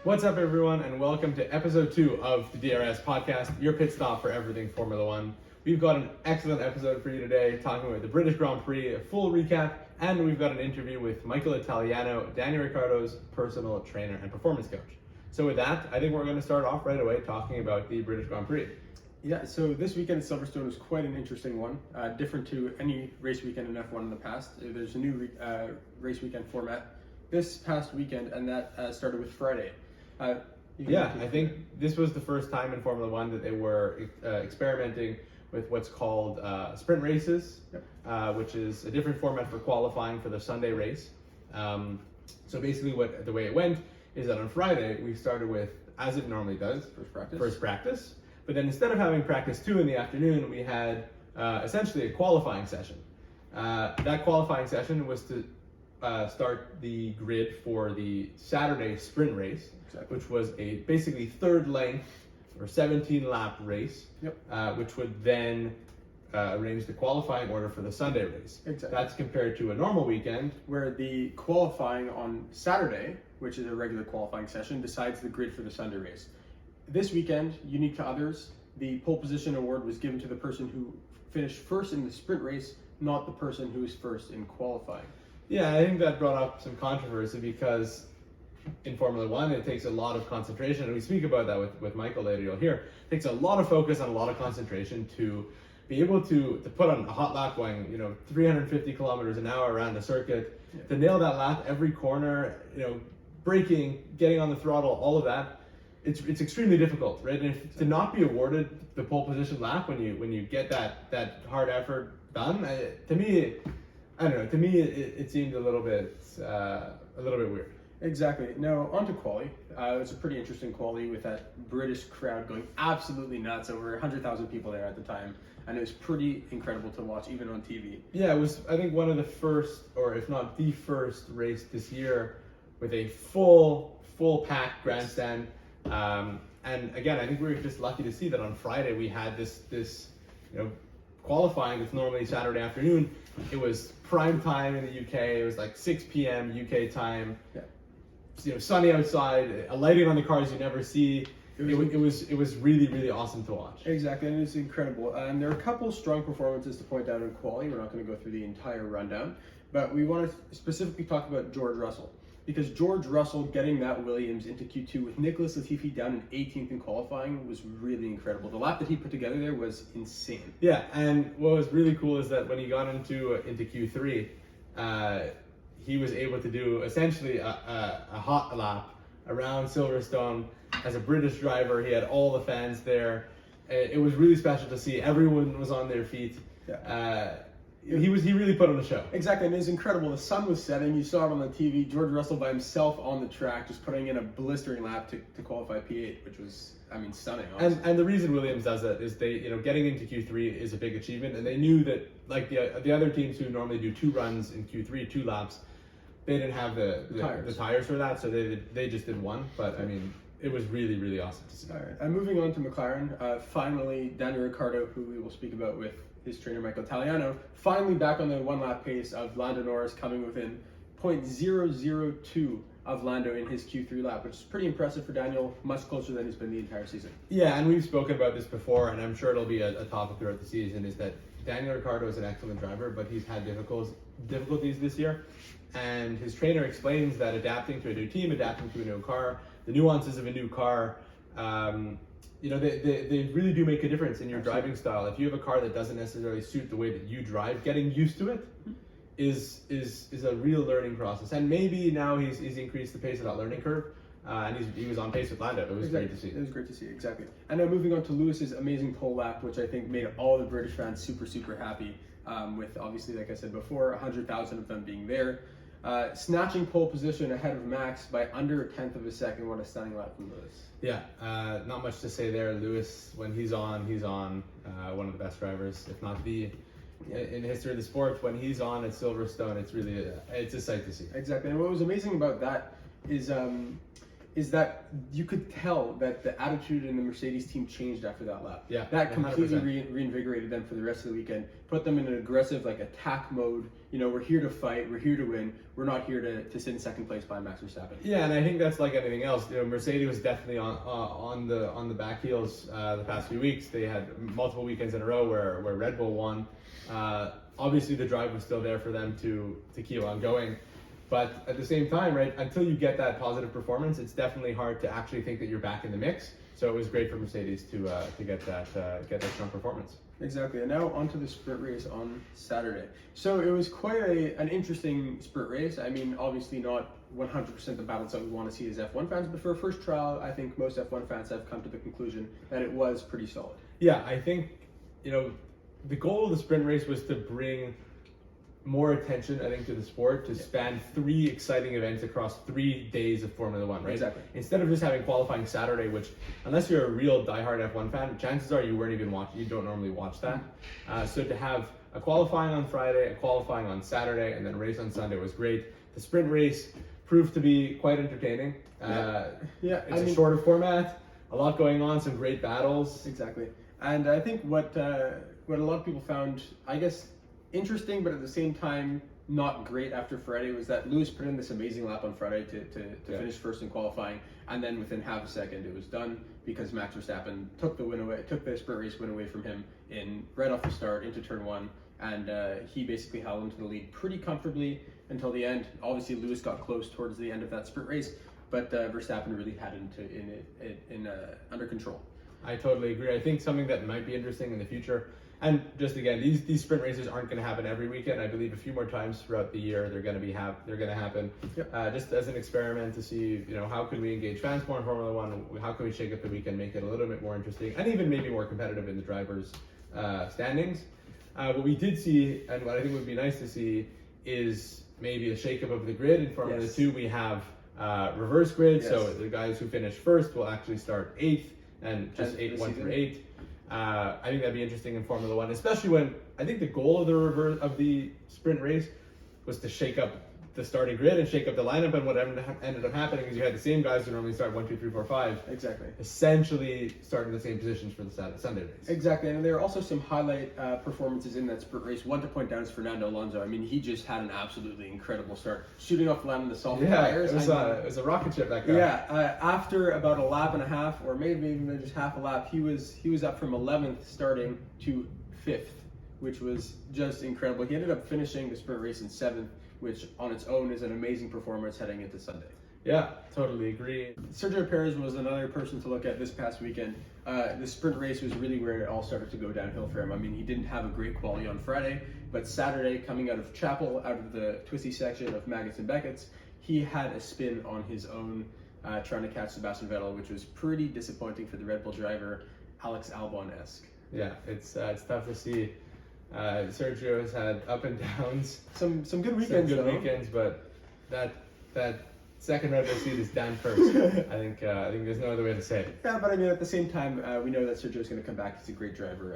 What's up, everyone, and welcome to episode 2 of the DRS Podcast, your pit stop for everything Formula One. We've got an excellent episode for you today, talking about the British Grand Prix, a full recap, and we've got an interview with Michael Italiano, Daniel Ricciardo's personal trainer and performance coach. So with that, I think we're going to start off right away talking about the British Grand Prix. Yeah, so this weekend at Silverstone was quite an interesting one, different to any race weekend in F1 in the past. There's a new race weekend format this past weekend, and that started with Friday. I think this was the first time in Formula One that they were experimenting with what's called sprint races, which is a different format for qualifying for the Sunday race. So basically the way it went is that on Friday we started with, as it normally does, first practice. But then instead of having practice 2 in the afternoon, we had essentially a qualifying session. That qualifying session was to start the grid for the Saturday sprint race, which was a basically third length or 17 lap race, which would then arrange the qualifying order for the Sunday race. Exactly. That's compared to a normal weekend where the qualifying on Saturday, which is a regular qualifying session, decides the grid for the Sunday race. This weekend, unique to others, the pole position award was given to the person who finished first in the sprint race, not the person who was first in qualifying. Yeah, I think that brought up some controversy because in Formula One, it takes a lot of concentration, and we speak about that with Michael later, you'll hear. It takes a lot of focus and a lot of concentration to be able to put on a hot lap going, 350 kilometers an hour around the circuit, to nail that lap every corner, braking, getting on the throttle, all of that. It's extremely difficult, right? And to not be awarded the pole position lap when you get that hard effort done, to me, it seemed a little bit weird. Exactly. Now, on to quali. It was a pretty interesting quali with that British crowd going absolutely nuts. Over 100,000 people there at the time. And it was pretty incredible to watch, even on TV. Yeah, it was, I think, one of the first, or if not the first race this year with a full packed grandstand. And again, I think we were just lucky to see that on Friday we had this qualifying that's normally Saturday afternoon. It was prime time in the UK. It was like 6 p.m. UK time. Sunny outside, a lighting on the cars you never see. It was really, really awesome to watch. Exactly, and it was incredible. And there are a couple strong performances to point out in quali. We're not going to go through the entire rundown, but we want to specifically talk about George Russell. Because George Russell getting that Williams into Q2 with Nicholas Latifi down in 18th in qualifying was really incredible. The lap that he put together there was insane. Yeah, and what was really cool is that when he got into Q3, he was able to do essentially a hot lap around Silverstone as a British driver. He had all the fans there. It was really special to see. Everyone was on their feet. He really put on a show. Exactly, and it was incredible. The sun was setting. You saw it on the TV. George Russell by himself on the track, just putting in a blistering lap to qualify P8, which was, stunning. And the reason Williams does that is they, getting into Q3 is a big achievement, and they knew that like the other teams who normally do 2 runs in Q3, 2 laps, they didn't have the tires for that, so they just did 1. But it was really, really awesome to see. All right, and moving on to McLaren, finally Daniel Ricciardo, who we will speak about with his trainer Michael Italiano, finally back on the 1 lap pace of Lando Norris, coming within 0.002 of Lando in his Q3 lap, which is pretty impressive for Daniel, much closer than he's been the entire season. Yeah, and we've spoken about this before, and I'm sure it'll be a topic throughout the season, is that Daniel Ricciardo is an excellent driver, but he's had difficulties this year. And his trainer explains that adapting to a new team, adapting to a new car, the nuances of a new car, they really do make a difference in your driving style. If you have a car that doesn't necessarily suit the way that you drive, getting used to it is a real learning process. And maybe now he's increased the pace of that learning curve, and he was on pace with Lando. It was great to see. It was great to see, exactly. And now moving on to Lewis's amazing pole lap, which I think made all the British fans super, super happy, with obviously, like I said before, 100,000 of them being there. Snatching pole position ahead of Max by under 1/10 of a second. What a stunning lap from Lewis. Yeah, not much to say there. Lewis, when he's on one of the best drivers, if not the, in the history of the sport. When he's on at Silverstone, it's a sight to see. Exactly, and what was amazing about that is is that you could tell that the attitude in the Mercedes team changed after that lap. Yeah, that completely 100%. reinvigorated them for the rest of the weekend, put them in an aggressive attack mode. We're here to fight, we're here to win, we're not here to sit in second place by Max Verstappen. Yeah, and I think that's like anything else. Mercedes was definitely on the back heels the past few weeks. They had multiple weekends in a row where Red Bull won. Obviously, the drive was still there for them to keep on going. But at the same time, right, until you get that positive performance, it's definitely hard to actually think that you're back in the mix. So it was great for Mercedes to get that strong performance. Exactly. And now onto the sprint race on Saturday. So it was quite an interesting sprint race. I mean, obviously not 100% the battles that we want to see as F1 fans, but for a first trial, I think most F1 fans have come to the conclusion that it was pretty solid. Yeah, I think, the goal of the sprint race was to bring more attention, I think, to the sport, to span 3 exciting events across 3 days of Formula One, right? Exactly. Instead of just having qualifying Saturday, which, unless you're a real diehard F1 fan, chances are you don't normally watch that. So to have a qualifying on Friday, a qualifying on Saturday, and then a race on Sunday was great. The sprint race proved to be quite entertaining. It's a shorter format, a lot going on, some great battles. Exactly. And I think what a lot of people found, I guess, interesting, but at the same time not great after Friday, was that Lewis put in this amazing lap on Friday to finish first in qualifying, and then within half a second it was done because Max Verstappen took the sprint race win away from him right off the start into turn 1, and he basically held him to the lead pretty comfortably until the end. Obviously Lewis got close towards the end of that sprint race, but Verstappen really had him under control. I totally agree. I think something that might be interesting in the future, and just again, these sprint races aren't going to happen every weekend. I believe a few more times throughout the year they're going to happen. Yep. Just as an experiment to see, how can we engage fans more in Formula One? How can we shake up the weekend, make it a little bit more interesting, and even maybe more competitive in the drivers' standings. What we did see, and what I think would be nice to see, is maybe a shake up of the grid. In Formula 2, we have reverse grid, so the guys who finish first will actually start 8th, and just 1 through 8. I think that'd be interesting in Formula One, especially when I think the goal of the sprint race was to shake up the starting grid and shake up the lineup. And what ended up happening is you had the same guys who normally start 1, 2, 3, 4, 5. Exactly. Essentially starting the same positions for the Sunday race. Exactly, and there are also some highlight performances in that sprint race. One to point out is Fernando Alonso. I mean, he just had an absolutely incredible start, shooting off the line in the soft tires. It was a rocket ship, that guy. Yeah, after about a lap and a half, or maybe even just half a lap, he was up from 11th starting to 5th, which was just incredible. He ended up finishing the sprint race in 7th, which on its own is an amazing performance heading into Sunday. Yeah, totally agree. Sergio Perez was another person to look at this past weekend. The sprint race was really where it all started to go downhill for him. I mean, he didn't have a great quality on Friday, but Saturday, coming out of Chapel, out of the twisty section of Maggots and Beckett's, he had a spin on his own, trying to catch Sebastian Vettel, which was pretty disappointing for the Red Bull driver, Alex Albon-esque. Yeah, it's tough to see. Sergio has had up and downs. Some good weekends, but that second Red Bull seat is down first. I think there's no other way to say it. Yeah, but I mean, at the same time, we know that Sergio's going to come back. He's a great driver,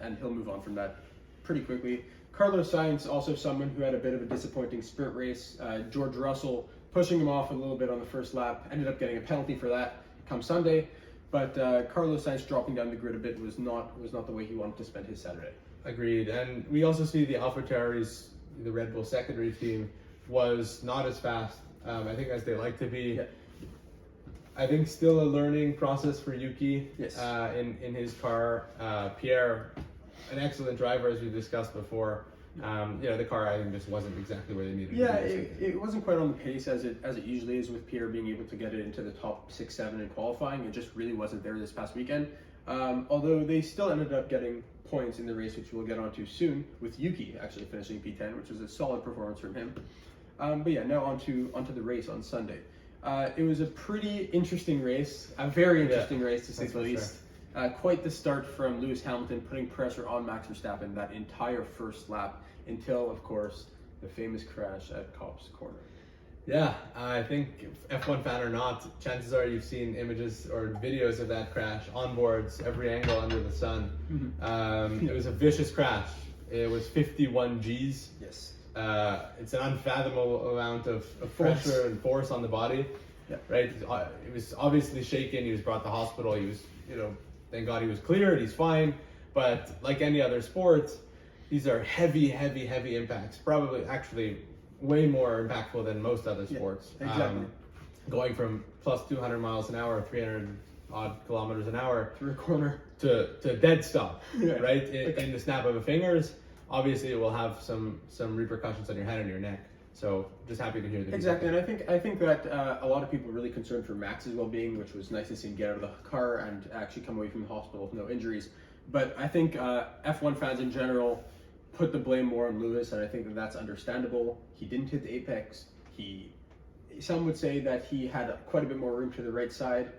and he'll move on from that pretty quickly. Carlos Sainz, also someone who had a bit of a disappointing sprint race. George Russell pushing him off a little bit on the first lap, ended up getting a penalty for that come Sunday. But Carlos Sainz dropping down the grid a bit was not the way he wanted to spend his Saturday. Agreed. And we also see the AlphaTauris, the Red Bull secondary team, was not as fast, I think, as they like to be. Yeah. I think still a learning process for Yuki. Yes. In his car. Pierre, an excellent driver, as we discussed before. The car, I think, just wasn't exactly where they needed to be. Yeah, it wasn't quite on the pace as it usually is with Pierre being able to get it into the top 6, 7 in qualifying. It just really wasn't there this past weekend. Although they still ended up getting points in the race, which we'll get onto soon, with Yuki actually finishing P10, which was a solid performance from him. But yeah, now onto the race on Sunday. It was a pretty interesting race, a very interesting race to say the least. Quite the start from Lewis Hamilton, putting pressure on Max Verstappen that entire first lap until, of course, the famous crash at Copse Corner. Yeah, I think F1 fan or not, chances are you've seen images or videos of that crash, onboards, every angle under the sun. Mm-hmm. It was a vicious crash. It was 51 Gs. Yes. It's an unfathomable amount of pressure and force on the body. right? It was obviously shaken. He was brought to hospital. He was, thank God he was cleared. He's fine. But like any other sport, these are heavy impacts. Probably actually way more impactful than most other sports. Exactly. Going from plus 200 miles an hour, 300 odd kilometers an hour through a corner to dead stop, right? In the snap of a fingers. Obviously, it will have some repercussions on your head and your neck. So just happy to hear that. Exactly, and I think that a lot of people are really concerned for Max's well-being, which was nice to see him get out of the car and actually come away from the hospital with no injuries. But I think F1 fans in general put the blame more on Lewis, and I think that that's understandable. He didn't hit the apex. Some would say that he had quite a bit more room to the right side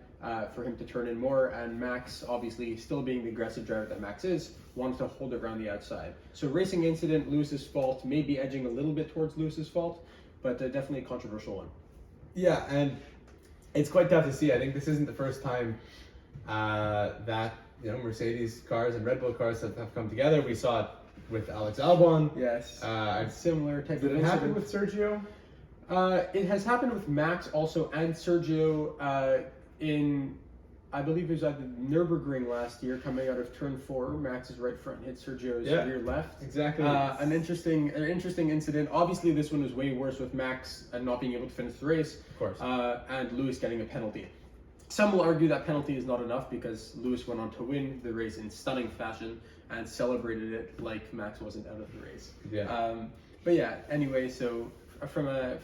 for him to turn in more, and Max, obviously still being the aggressive driver that Max is, wanted to hold it around the outside. So racing incident, Lewis's fault, maybe edging a little bit towards Lewis's fault, but definitely a controversial one. Yeah, and it's quite tough to see. I think this isn't the first time that Mercedes cars and Red Bull cars have come together. We saw it with Alex Albon. Yes, similar type of incident. Did it happen with Sergio? It has happened with Max also and Sergio I believe it was at the Nürburgring last year, coming out of turn 4. Max's right front hit Sergio's rear left. Exactly. An interesting incident. Obviously, this one was way worse with Max not being able to finish the race. Of course. And Lewis getting a penalty. Some will argue that penalty is not enough because Lewis went on to win the race in stunning fashion and celebrated it like Max wasn't out of the race. Yeah. But yeah, anyway, so from a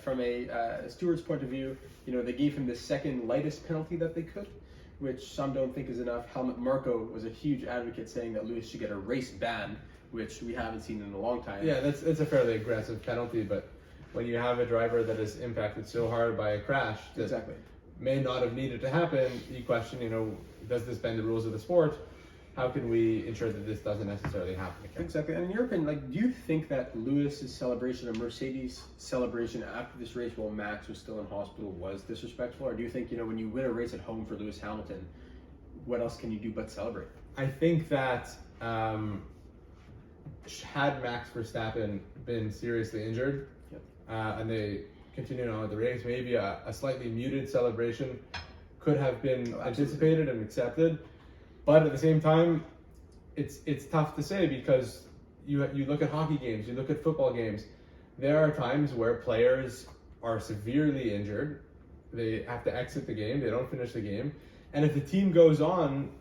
steward's point of view, they gave him the second lightest penalty that they could, which some don't think is enough. Helmut Marko was a huge advocate saying that Lewis should get a race ban, which we haven't seen in a long time. Yeah, it's a fairly aggressive penalty, but when you have a driver that is impacted so hard by a crash that may not have needed to happen, you question, does this bend the rules of the sport? How can we ensure that this doesn't necessarily happen again? Exactly. And in your opinion, do you think that Lewis's celebration and Mercedes' celebration after this race while Max was still in hospital was disrespectful? Or do you think, when you win a race at home for Lewis Hamilton, what else can you do but celebrate? I think that had Max Verstappen been seriously injured and they continued on with the race, maybe a slightly muted celebration could have been anticipated and accepted. But at the same time, it's tough to say because you look at hockey games, you look at football games. There are times where players are severely injured. They have to exit the game. They don't finish the game. And if the team goes on,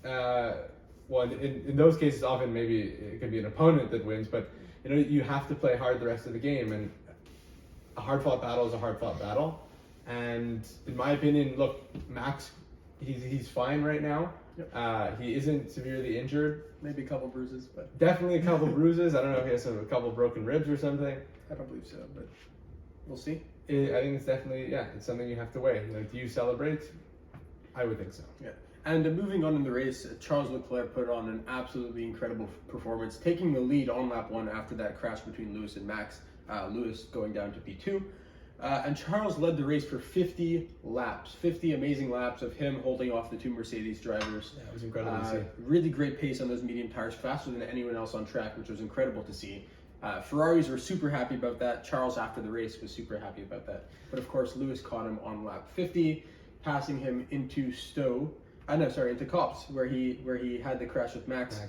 in those cases, often maybe it could be an opponent that wins. But you have to play hard the rest of the game. And a hard-fought battle is a hard-fought battle. And in my opinion, look, Max, he's fine right now. He isn't severely injured. Maybe a couple bruises, but definitely a couple bruises. I don't know if he has a couple broken ribs or something. I don't believe so, but we'll see. I think it's definitely, it's something you have to weigh. Do you celebrate? I would think so. Yeah. And moving on in the race, Charles Leclerc put on an absolutely incredible performance, taking the lead on lap 1 after that crash between Lewis and Max. Lewis going down to P2. And Charles led the race for 50 laps, 50 amazing laps of him holding off the 2 Mercedes drivers. Yeah, it was incredible to see. Really great pace on those medium tires, faster than anyone else on track, which was incredible to see. Ferraris were super happy about that. Charles, after the race, was super happy about that. But of course, Lewis caught him on lap 50, passing him into into Copse, where he had the crash with Max.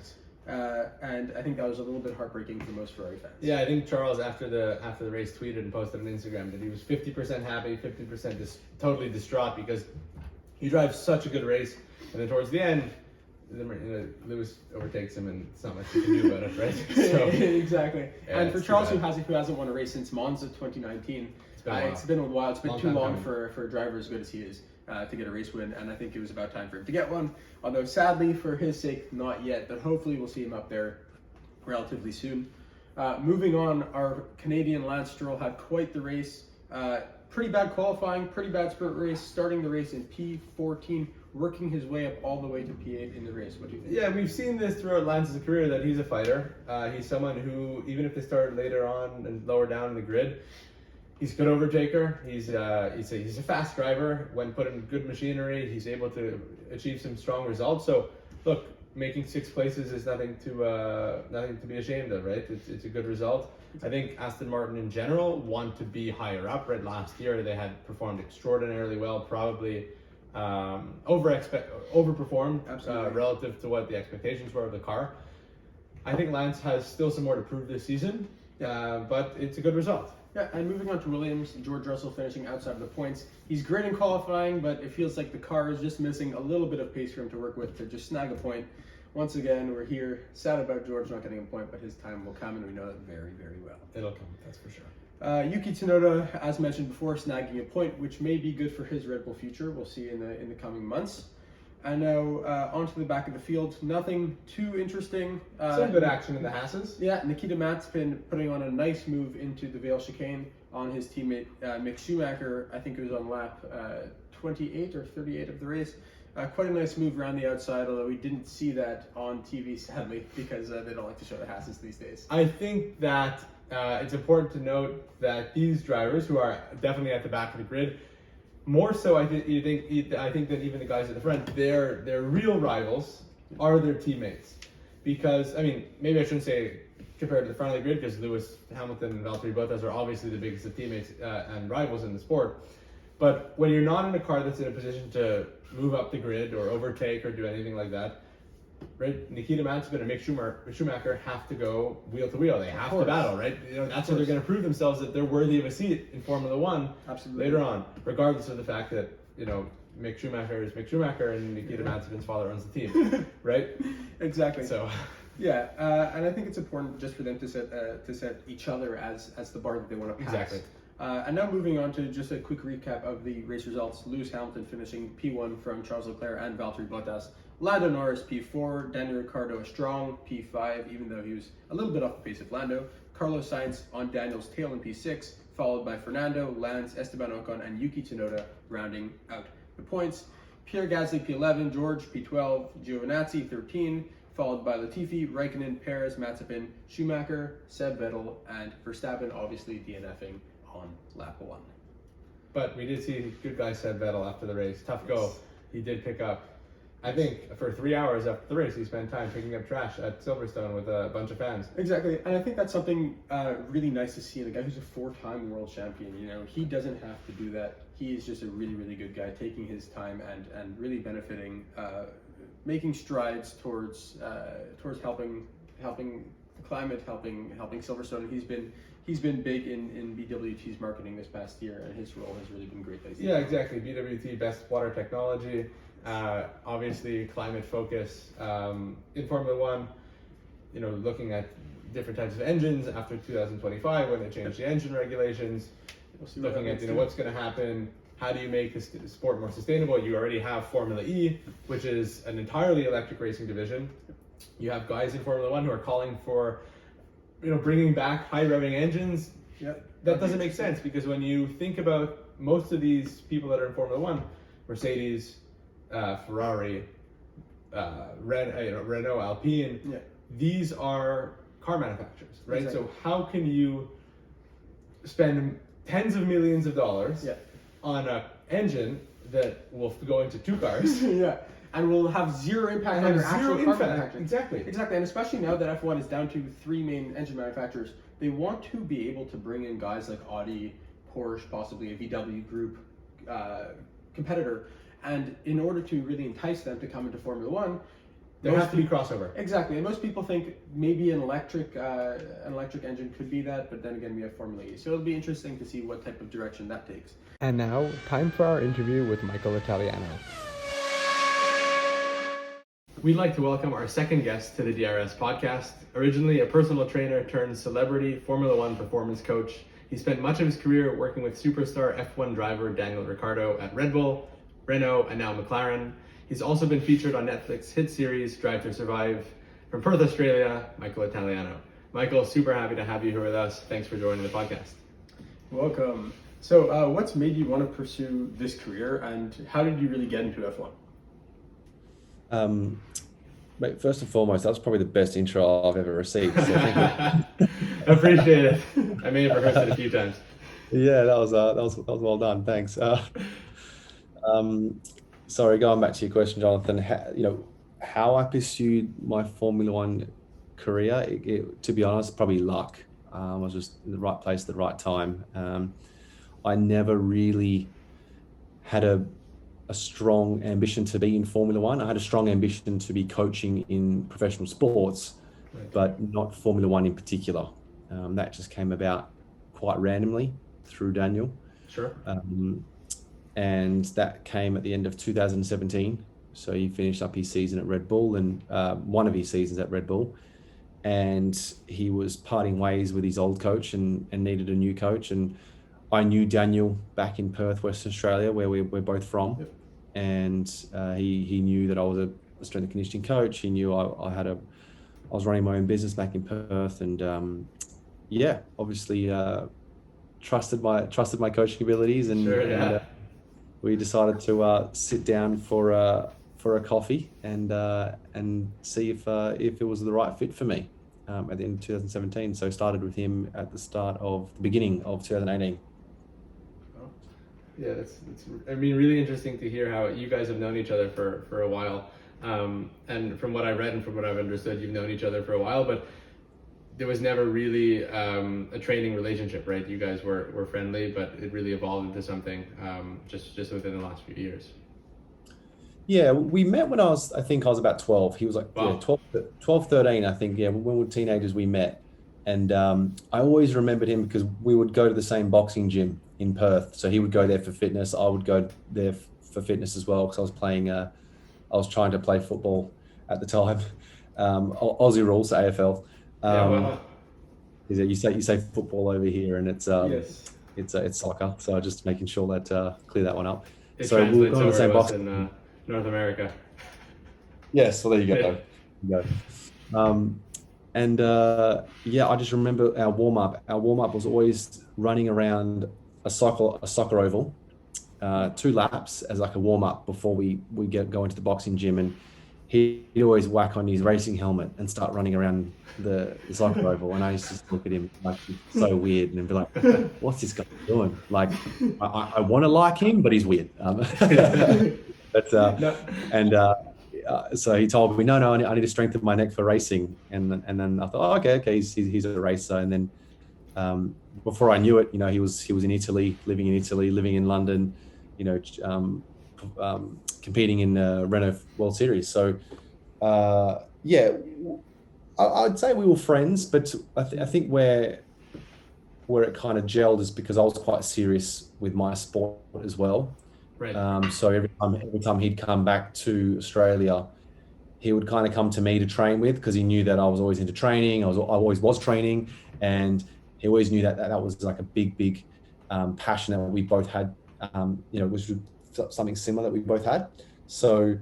And I think that was a little bit heartbreaking for most Ferrari fans. Yeah, I think Charles after the race tweeted and posted on Instagram that he was 50% happy, 50% totally distraught because he drives such a good race, and then towards the end, Lewis overtakes him, and it's not much you can do about it, right? So, exactly. Yeah, and for Charles, who hasn't won a race since Monza 2019, it's been a while. It's been too long for a driver as good as he is. To get a race win, and I think it was about time for him to get one. Although sadly, for his sake, not yet, but hopefully we'll see him up there relatively soon. Moving on, our Canadian Lance Stroll had quite the race. Pretty bad qualifying, pretty bad sprint race, starting the race in P14, working his way up all the way to P8 in the race. What do you think? Yeah, we've seen this throughout Lance's career that he's a fighter. He's someone who, even if they start later on and lower down in the grid, he's a good overtaker. He's a fast driver. When put in good machinery, he's able to achieve some strong results. So, look, making 6th places is nothing to be ashamed of, right? It's a good result. I think Aston Martin in general want to be higher up. Right, last year they had performed extraordinarily well, probably overperformed relative to what the expectations were of the car. I think Lance has still some more to prove this season, but it's a good result. Yeah, and moving on to Williams, George Russell finishing outside of the points. He's great in qualifying, but it feels like the car is just missing a little bit of pace for him to work with to just snag a point. Once again, we're here sad about George not getting a point, but his time will come, and we know that very, very well. It'll come, that's for sure. Yuki Tsunoda, as mentioned before, snagging a point, which may be good for his Red Bull future. We'll see in the coming months. And now onto the back of the field. Nothing too interesting. Some good action in the Hasses. Yeah, Nikita Mazepin putting on a nice move into the Vale chicane on his teammate Mick Schumacher. I think it was on lap 28 or 38 of the race. Quite a nice move around the outside, although we didn't see that on TV, sadly, because they don't like to show the Hasses these days. I think that it's important to note that these drivers, who are definitely at the back of the grid, more so, I think that even the guys at the front, their real rivals are their teammates. Because, I mean, maybe I shouldn't say compared to the front of the grid, because Lewis Hamilton and Valtteri Bottas are obviously the biggest of teammates and rivals in the sport. But when you're not in a car that's in a position to move up the grid or overtake or do anything like that, right? Nikita Mazepin and Mick Schumacher have to go wheel to wheel. They have to battle, right? You know, that's how they're going to prove themselves that they're worthy of a seat in Formula One later on, regardless of the fact that, you know, Mick Schumacher is Mick Schumacher and Nikita Mazepin's father runs the team, right? Exactly. So, yeah, and I think it's important just for them to set each other as the bar that they want to pass. Exactly. And now moving on to just a quick recap of the race results. Lewis Hamilton finishing P1 from Charles Leclerc and Valtteri Bottas. Lando Norris P4, Daniel Ricciardo a strong P5, even though he was a little bit off the pace of Lando. Carlos Sainz on Daniel's tail in P6, followed by Fernando, Lance, Esteban Ocon, and Yuki Tsunoda rounding out the points. Pierre Gasly P11, George P12, Giovinazzi 13, followed by Latifi, Raikkonen, Perez, Mazepin, Schumacher, Seb Vettel, and Verstappen, obviously DNFing on lap 1. But we did see good guy Seb Vettel after the race. Tough go. He did pick up, I think, for 3 hours after the race, he spent time picking up trash at Silverstone with a bunch of fans. Exactly, and I think that's something really nice to see in a guy who's a 4-time world champion. You know, he doesn't have to do that. He is just a really, really good guy, taking his time and really benefiting, making strides towards helping the climate, helping Silverstone. He's been big in BWT's marketing this past year, and his role has really been great. Yeah, exactly. BWT, best water technology, obviously climate focus in Formula One. You know, looking at different types of engines after 2025 when they change the engine regulations. Looking at what's going to happen. How do you make this sport more sustainable? You already have Formula E, which is an entirely electric racing division. You have guys in Formula One who are calling for, bringing back high revving engines. Yeah, that doesn't make sense, because when you think about most of these people that are in Formula One, Mercedes, Ferrari, Renault, Alpine, these are car manufacturers, right? Exactly. So how can you spend tens of millions of dollars on an engine that will go into 2 cars? And will have zero impact on your actual car manufacturing. Exactly. And especially now that F1 is down to 3 main engine manufacturers, they want to be able to bring in guys like Audi, Porsche, possibly a VW group competitor. And in order to really entice them to come into Formula One, there has to be crossover. Exactly, and most people think maybe an electric engine could be that, but then again we have Formula E. So it'll be interesting to see what type of direction that takes. And now, time for our interview with Michael Italiano. We'd like to welcome our second guest to the DRS Podcast. Originally a personal trainer turned celebrity Formula One performance coach, he spent much of his career working with superstar F1 driver Daniel Ricciardo at Red Bull, Renault, and now McLaren. He's also been featured on Netflix hit series Drive to Survive. From Perth, Australia, Michael Italiano. Michael, super happy to have you here with us. Thanks for joining the podcast. Welcome. So what's made you want to pursue this career, and how did you really get into F1? Mate, first and foremost, that's probably the best intro I've ever received. So thank you. Appreciate it. I may have rehearsed it a few times. Yeah, that was well done. Thanks. Sorry, going back to your question, Jonathan. How I pursued my Formula One career, to be honest, probably luck. I was just in the right place at the right time. I never really had a strong ambition to be in Formula One. I had a strong ambition to be coaching in professional sports, Right. but not Formula One in particular. That just came about quite randomly through Daniel. Sure. And that came at the end of 2017. So he finished up his season at Red Bull, and one of his seasons at Red Bull. And he was parting ways with his old coach and needed a new coach. And I knew Daniel back in Perth, Western Australia, where we're both from. Yep. And he knew that I was a strength and conditioning coach. He knew I was running my own business back in Perth, and obviously trusted my coaching abilities, and, Sure, yeah. and we decided to sit down for a coffee and see if it was the right fit for me at the end of 2017. So started with him at the beginning of 2018. Yeah, that's really interesting to hear how you guys have known each other for a while. And from what I read and from what I've understood, you've known each other for a while, but there was never really a training relationship, right? You guys were friendly, but it really evolved into something just within the last few years. Yeah, we met when I was about 12. He was like, Wow. 12, 13, I think. Yeah, when we were teenagers, we met. And I always remembered him because we would go to the same boxing gym in Perth. So he would go there for fitness. I would go there for fitness as well, because I was trying to play football at the time. Aussie rules, AFL. Wow. You say football over here, and it's Yes. it's soccer. So just making sure that clear that one up. It So we'll translates go to the same over to us boxing. in North America. Yes, well, there you go. Yeah. There you go. I just remember our warm up. Our warm up was always running around a soccer oval, 2 laps as like a warm up before we go into the boxing gym, and he'd always whack on his racing helmet and start running around the soccer oval, and I used to just look at him like so weird and be like, "What's this guy doing?" Like, I want to like him, but he's weird. So he told me, no, I need to strengthen my neck for racing, and then I thought, oh, okay, he's a racer, and then before I knew it, he was in Italy, living in London, competing in Renault World Series. So I'd say we were friends, but I think where it kind of gelled is because I was quite serious with my sport as well. Right. So every time he'd come back to Australia, he would kind of come to me to train with, because he knew that I was always into training. I always was training, and he always knew that was like a big passion that we both had. Was something similar that we both had. So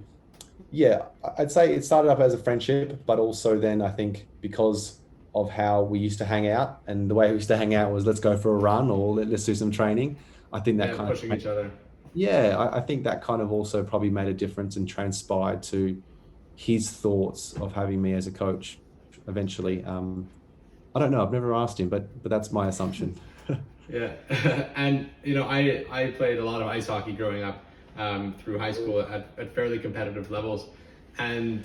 yeah, I'd say it started up as a friendship, but also then I think because of how we used to hang out, and the way we used to hang out was, let's go for a run, or let's do some training. I think that kind pushing of each other. Yeah, I think that kind of also probably made a difference and transpired to his thoughts of having me as a coach eventually. I don't know, I've never asked him, but that's my assumption. Yeah, and I played a lot of ice hockey growing up through high school at fairly competitive levels, and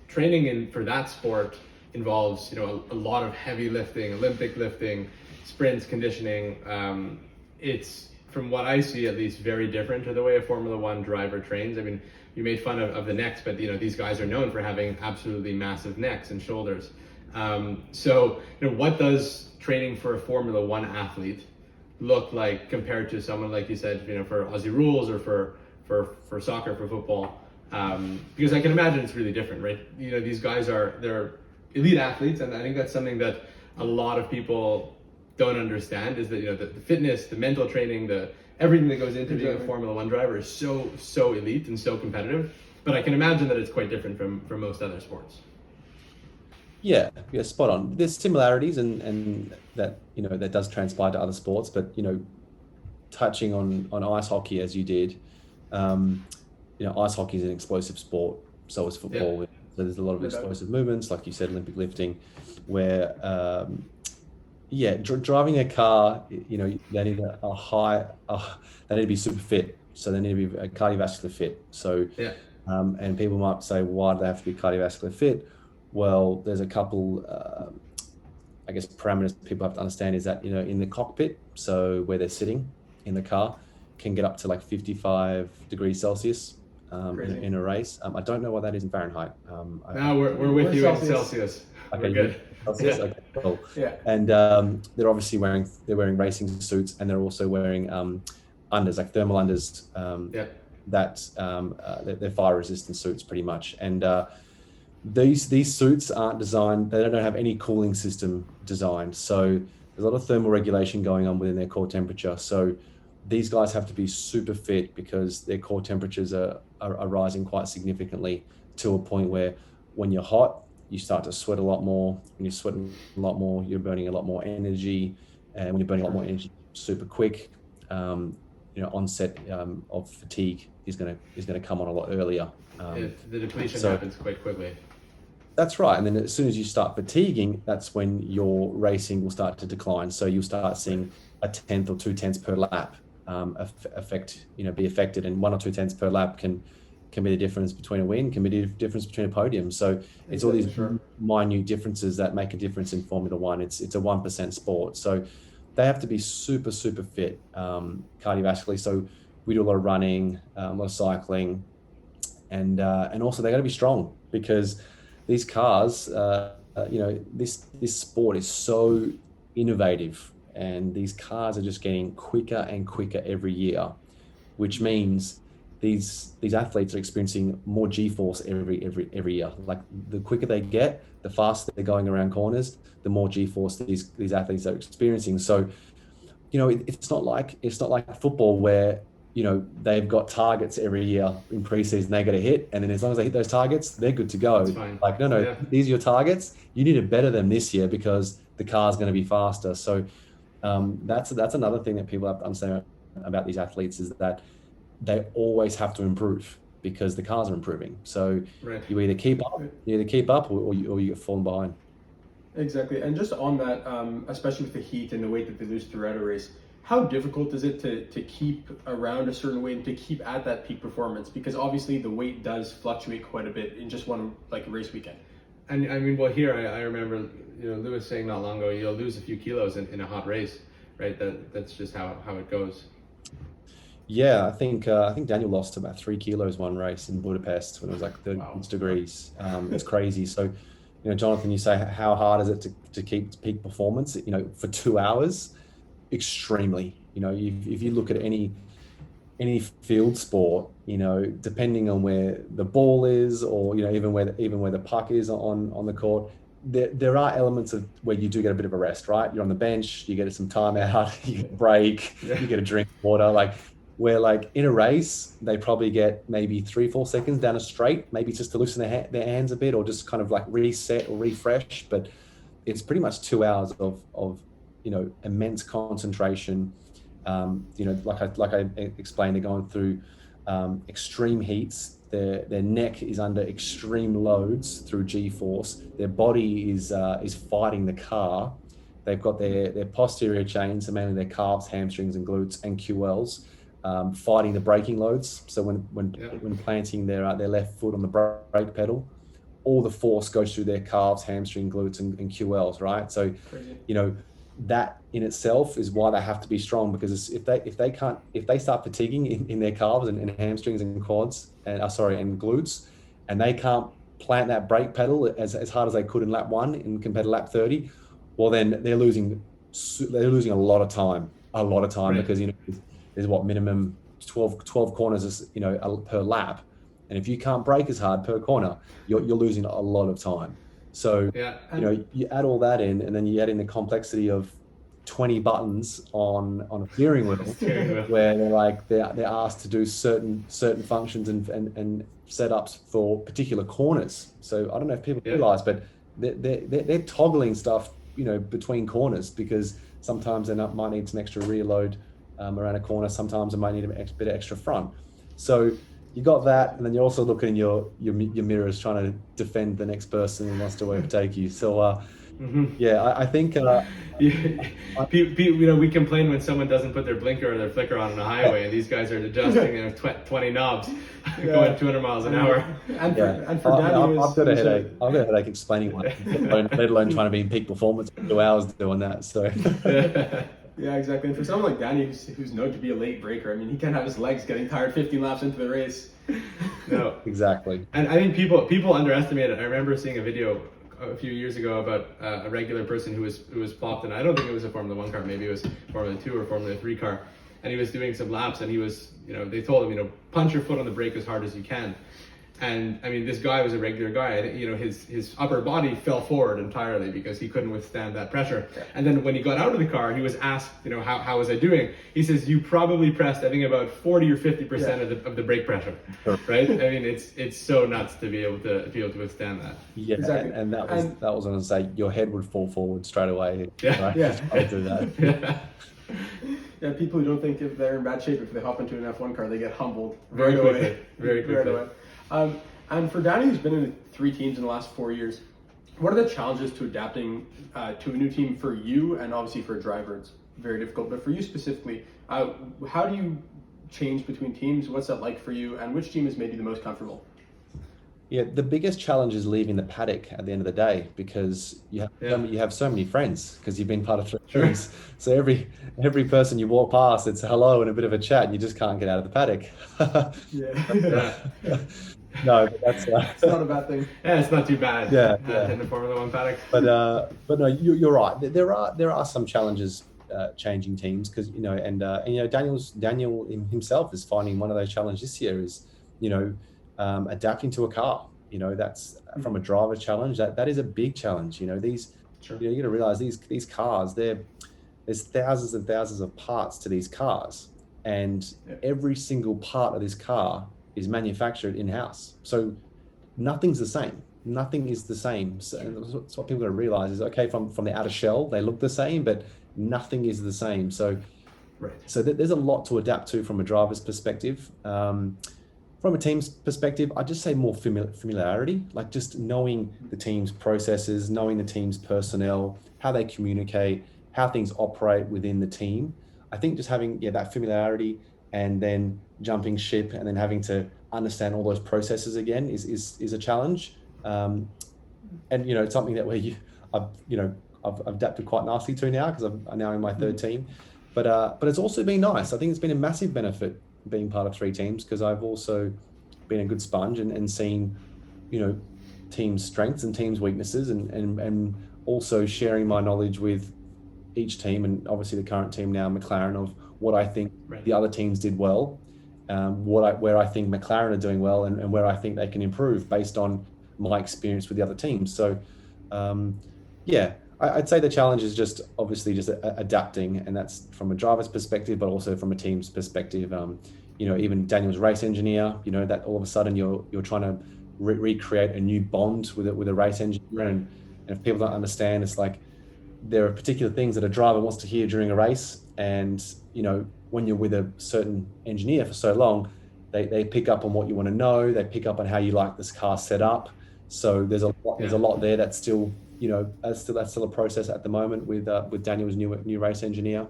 training for that sport involves a lot of heavy lifting, Olympic lifting, sprints, conditioning. It's, from what I see at least, very different to the way a Formula One driver trains. I mean, you made fun of the necks, but these guys are known for having absolutely massive necks and shoulders. So what does training for a Formula One athlete look like compared to someone, like you said, for Aussie rules or for soccer, for football? Because I can imagine it's really different, right? These guys they're elite athletes, and I think that's something that a lot of people don't understand, is that the fitness, the mental training, everything that goes into being a Formula One driver is so elite and so competitive. But I can imagine that it's quite different from most other sports. Yeah, spot on. There's similarities, and that that does transpire to other sports. But touching on ice hockey as you did, ice hockey is an explosive sport. So is football. Yeah. So there's a lot of explosive movements, like you said, Olympic lifting, where driving a car, they need they need to be super fit. So they need to be cardiovascular fit. So and people might say, why do they have to be cardiovascular fit? Well, there's a couple I guess, parameters people have to understand is that, in the cockpit, so where they're sitting in the car, can get up to like 55 degrees Celsius in a race. I don't know what that is in Fahrenheit. No, we're with you in Celsius. Okay, we're good. Celsius? Yeah. Okay, cool. Yeah. And they're obviously wearing racing suits, and they're also wearing unders, like thermal unders. They're fire resistant suits pretty much. And these suits aren't designed, they don't have any cooling system designed. So there's a lot of thermal regulation going on within their core temperature. So these guys have to be super fit because their core temperatures are rising quite significantly to a point where when you're hot, you start to sweat a lot more. When you're sweating a lot more, you're burning a lot more energy. And when you're burning a lot more energy super quick, onset of fatigue is going to come on a lot earlier. The depletion happens quite quickly. That's right. And then as soon as you start fatiguing, that's when your racing will start to decline. So you'll start seeing a tenth or 2/10 per lap be affected, and 1 or 2/10 per lap can be the difference between a win, can be the difference between a podium. So it's all these minute differences that make a difference in Formula One. It's a 1% sport. So they have to be super, super fit cardiovascularly. So we do a lot of running, a lot of cycling, and also they got to be strong because these cars, this sport is so innovative, and these cars are just getting quicker and quicker every year, which means these athletes are experiencing more G-force every year. Like the quicker they get, the faster they're going around corners, the more G-force these athletes are experiencing. So, it's not like football where they've got targets every year in preseason they got to hit, and then as long as they hit those targets, they're good to go. Like no, these are your targets. You need to better them this year because the car's going to be faster. So that's another thing that people have to understand about these athletes is that they always have to improve because the cars are improving. So you either keep up or you get fallen behind. Exactly. And just on that, especially with the heat and the weight that they lose throughout a race, how difficult is it to keep around a certain weight and to keep at that peak performance? Because obviously the weight does fluctuate quite a bit in just one race weekend. And I mean, well, here I remember, Lewis saying not long ago, you'll lose a few kilos in a hot race, right? That's just how it goes. Yeah, I think Daniel lost about 3 kilos one race in Budapest when it was like 36 degrees. It's crazy. So, Jonathan, you say how hard is it to keep peak performance? For 2 hours, extremely. If you look at any field sport, depending on where the ball is, or even where the puck is on the court, there are elements of where you do get a bit of a rest, right? You're on the bench, you get some time out, you get a break, you get a drink of water. Where in a race, they probably get maybe 3-4 seconds down a straight, maybe just to loosen their hands a bit, or just kind of reset or refresh. But it's pretty much 2 hours of immense concentration. Like I explained, they're going through extreme heats. Their neck is under extreme loads through G-force. Their body is fighting the car. They've got their posterior chains, so mainly their calves, hamstrings, and glutes, and QLs, fighting the braking loads. So when planting their left foot on the brake pedal, all the force goes through their calves, hamstring, glutes, and QLs, right? So, that in itself is why they have to be strong, because if they start fatiguing in their calves and hamstrings and quads and glutes, and they can't plant that brake pedal as hard as they could in lap 1 and compared to lap 30, well then they're losing a lot of time, because there's minimum 12 corners per lap, and if you can't brake as hard per corner, you're losing a lot of time. So you add all that in, and then you add in the complexity of 20 buttons on a steering wheel, where they're asked to do certain functions and setups for particular corners. So I don't know if people realize, but they're toggling stuff between corners, because sometimes they might need some extra rear load around a corner, sometimes they might need a bit of extra front. So you got that, and then you're also looking in your mirrors trying to defend the next person who wants to overtake you. So Yeah, I think we complain when someone doesn't put their blinker or their flicker on a highway, and these guys are adjusting 20 knobs going 200 miles an hour. And for Daniel, I've got a headache. I've got a headache explaining one, let alone trying to be in peak performance for 2 hours doing that. So. Yeah, exactly. And for someone like Danny, who's known to be a late breaker, I mean, he can't have his legs getting tired 15 laps into the race. No, exactly. And I think people underestimate it. I remember seeing a video a few years ago about a regular person who was plopped in. I don't think it was a Formula 1 car. Maybe it was Formula 2 or Formula 3 car. And he was doing some laps, and he was, they told him, punch your foot on the brake as hard as you can. And I mean, this guy was a regular guy. His upper body fell forward entirely because he couldn't withstand that pressure. And then when he got out of the car, he was asked, how was I doing? He says, you probably pressed, I think, about 40 or 50% of the brake pressure, right? I mean, it's so nuts to be able to withstand that. Yeah, exactly. And that was what I was going to say. Your head would fall forward straight away. Yeah, right? yeah. I'll do that. Yeah, people who don't think if they're in bad shape, if they hop into an F1 car, they get humbled very quickly. Very quickly. Right away. And for Danny, who's been in 3 teams in the last 4 years, what are the challenges to adapting to a new team for you, and obviously for a driver? It's very difficult, but for you specifically, how do you change between teams? What's that like for you, and which team has made you the most comfortable? Yeah, the biggest challenge is leaving the paddock at the end of the day, because you have so many friends because you've been part of 3 teams. So every person you walk past, it's hello and a bit of a chat, and you just can't get out of the paddock. No, but that's it's not a bad thing. Yeah, it's not too bad. In the Formula 1 paddock. But no, you're right. There are some challenges changing teams, because Daniel himself is finding one of those challenges this year is adapting to a car. That's from a driver's challenge. That is a big challenge. You got to realize these cars, there's thousands and thousands of parts to these cars, and every single part of this car is manufactured in-house. So nothing's the same. Nothing is the same. So what people got to realize is, okay, from the outer shell, they look the same, but nothing is the same. So there's a lot to adapt to from a driver's perspective. From a team's perspective, I just say more familiarity, like just knowing the team's processes, knowing the team's personnel, how they communicate, how things operate within the team. I think just having that familiarity, and then jumping ship, and then having to understand all those processes again is a challenge. And it's something that I've adapted quite nicely to now, because I'm now in my 3rd team. But it's also been nice. I think it's been a massive benefit being part of 3 teams, because I've also been a good sponge and seen teams' strengths and teams' weaknesses, and also sharing my knowledge with each team, and obviously the current team now, McLaren, of what I think the other teams did well, where I think McLaren are doing well, and where I think they can improve based on my experience with the other teams. So I'd say the challenge is just obviously just adapting, and that's from a driver's perspective, but also from a team's perspective. Even Daniel's race engineer, that all of a sudden you're trying to recreate a new bond with a race engineer, and if people don't understand, it's like there are particular things that a driver wants to hear during a race, and when you're with a certain engineer for so long, they pick up on what you want to know, they pick up on how you like this car set up. So there's a lot there that's still that's still a process at the moment with Daniel's new race engineer,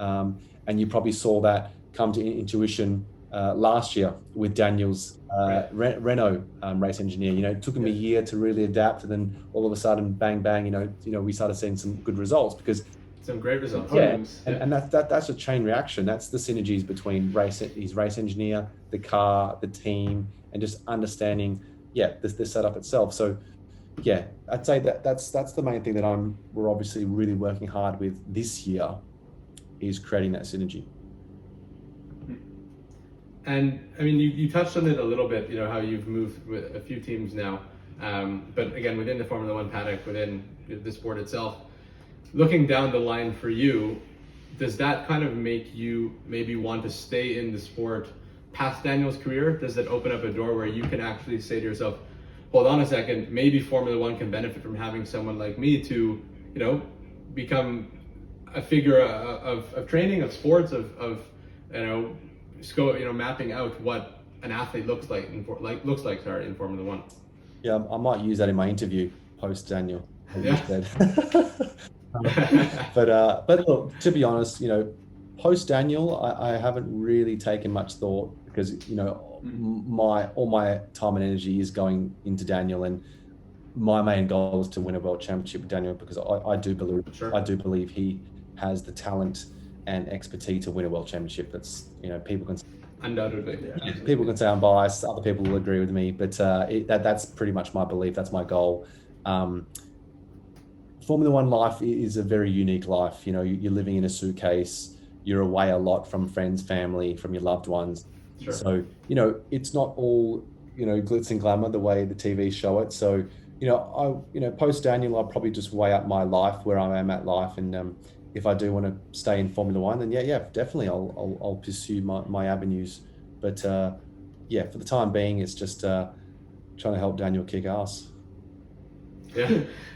and you probably saw that come to intuition last year with Daniel's Renault race engineer. It took him a year to really adapt, and then all of a sudden, bang, we started seeing some good results, because some great results. And that's a chain reaction. That's the synergies between his race engineer, the car, the team, and just understanding the setup itself. So I'd say that's the main thing that we're obviously really working hard with this year, is creating that synergy. And I mean, you touched on it a little bit, how you've moved with a few teams now, but again, within the Formula 1 paddock, within the sport itself, looking down the line for you, does that kind of make you maybe want to stay in the sport past Daniel's career? Does it open up a door where you can actually say to yourself, hold on a second, maybe Formula 1 can benefit from having someone like me to, become a figure of training, of sports, of mapping out what an athlete looks like in Formula 1. Yeah, I might use that in my interview post Daniel. what Yeah. you said. But look, to be honest, post Daniel, I haven't really taken much thought because all my time and energy is going into Daniel, and my main goal is to win a world championship with Daniel because I do believe he has the talent and expertise to win a world championship. That's people can Undoubtedly. Yeah. people can say I'm biased, other people will agree with me, but that's pretty much my belief. That's my goal. Formula One life is a very unique life. You're living in a suitcase. You're away a lot from friends, family, from your loved ones. Sure. So, it's not all, glitz and glamour the way the TV show it. So, post Daniel, I'll probably just weigh up my life, where I am at life. And if I do want to stay in Formula One, then yeah, definitely I'll pursue my avenues. But for the time being, it's just trying to help Daniel kick ass. Yeah,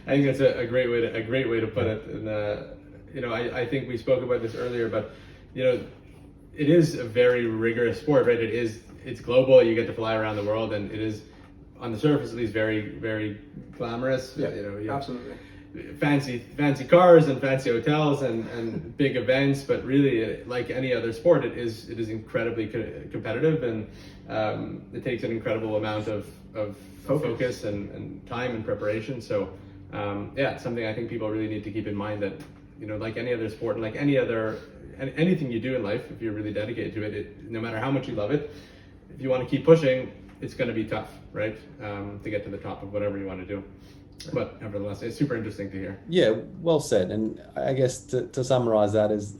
I think that's a great way to put it. And I think we spoke about this earlier, but it is a very rigorous sport, right? It's global. You get to fly around the world, and it is, on the surface at least, very, very glamorous. Yeah, you absolutely. Fancy cars and fancy hotels and big events, but really, like any other sport, it is incredibly competitive, and it takes an incredible amount of focus and time and preparation. So it's something I think people really need to keep in mind, that like any other sport and like anything you do in life, if you're really dedicated to it, no matter how much you love it, if you want to keep pushing, it's going to be tough, right? To get to the top of whatever you want to do. But nevertheless, it's super interesting to hear. Yeah, well said. And I guess to summarize that is,